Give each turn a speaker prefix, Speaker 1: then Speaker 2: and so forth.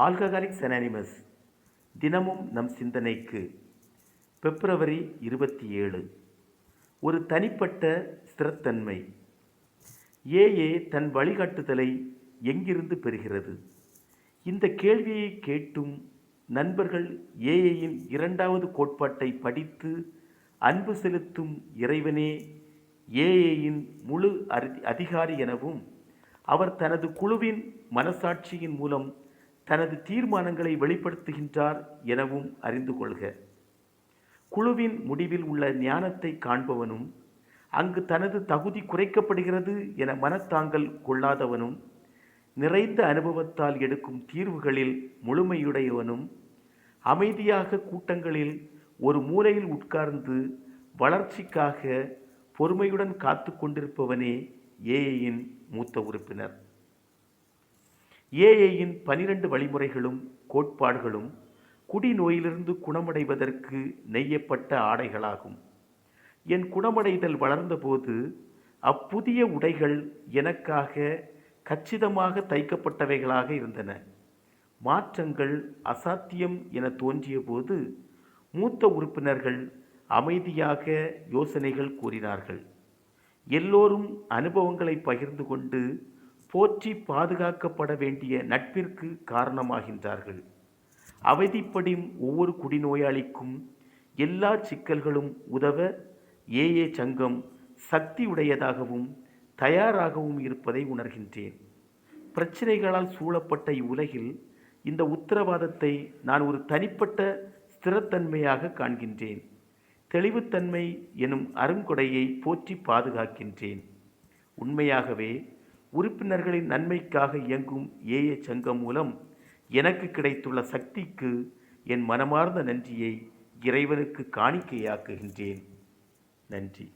Speaker 1: Alcoholics anonymous தினமும் நம் சிந்தனைக்கு. பிப்ரவரி 27. ஒரு தனிப்பட்ட ஸ்திரத்தன்மை. ஏஏ தன் வழிகாட்டுதலை எங்கிருந்து பெறுகிறது? இந்த கேள்வியை கேட்டும் நண்பர்கள் ஏஏயின் இரண்டாவது கோட்பாட்டை படித்து அன்பு செலுத்தும் இறைவனே ஏஏயின் முழு அதிகாரி எனவும் அவர் தனது குழுவின் மனசாட்சியின் மூலம் தனது தீர்மானங்களை வெளிப்படுத்துகின்றார் எனவும் அறிந்து கொள்க. குழுவின் முடிவில் உள்ள ஞானத்தை காண்பவனும் அங்கு தனது தகுதி குறைக்கப்படுகிறது என மனத்தாங்கல் கொள்ளாதவனும் நிறைந்த அனுபவத்தால் எடுக்கும் தீர்வுகளில் முழுமையுடையவனும் அமைதியாக கூட்டங்களில் ஒரு மூலையில் உட்கார்ந்து வளர்ச்சிக்காக பொறுமையுடன் காத்து கொண்டிருப்பவனே ஏஏயின் மூத்த உறுப்பினர். ஏஏயின் 12 வழிமுறைகளும் கோட்பாடுகளும் குடிநோயிலிருந்து குணமடைவதற்கு நெய்யப்பட்ட ஆடைகளாகும். என் குணமடைதல் வளர்ந்தபோது அப்புதிய உடைகள் எனக்காக கச்சிதமாக தைக்கப்பட்டவைகளாக இருந்தன. மாற்றங்கள் அசாத்தியம் என தோன்றிய போது மூத்த உறுப்பினர்கள் அமைதியாக யோசனைகள் கூறினார்கள். எல்லோரும் அனுபவங்களை பகிர்ந்து கொண்டு போற்றி பாதுகாக்கப்பட வேண்டிய நட்பிற்கு காரணமாகின்றார்கள். அவதிப்படும் ஒவ்வொரு குடிநோயாளிக்கும் எல்லா சிக்கல்களும் உதவ ஏஏ சங்கம் சக்தியுடையதாகவும் தயாராகவும் இருப்பதை உணர்கின்றேன். பிரச்சனைகளால் சூழப்பட்ட இவ்வுலகில் இந்த உத்தரவாதத்தை நான் ஒரு தனிப்பட்ட ஸ்திரத்தன்மையாக காண்கின்றேன். தெளிவுத்தன்மை எனும் அருங்கொடையை போற்றி பாதுகாக்கின்றேன். உண்மையாகவே உறுப்பினர்களின் நன்மைக்காக இயங்கும் ஏஏ சங்கம் மூலம் எனக்கு கிடைத்துள்ள சக்திக்கு என் மனமார்ந்த நன்றியை இறைவனுக்கு காணிக்கையாக்குகின்றேன். நன்றி.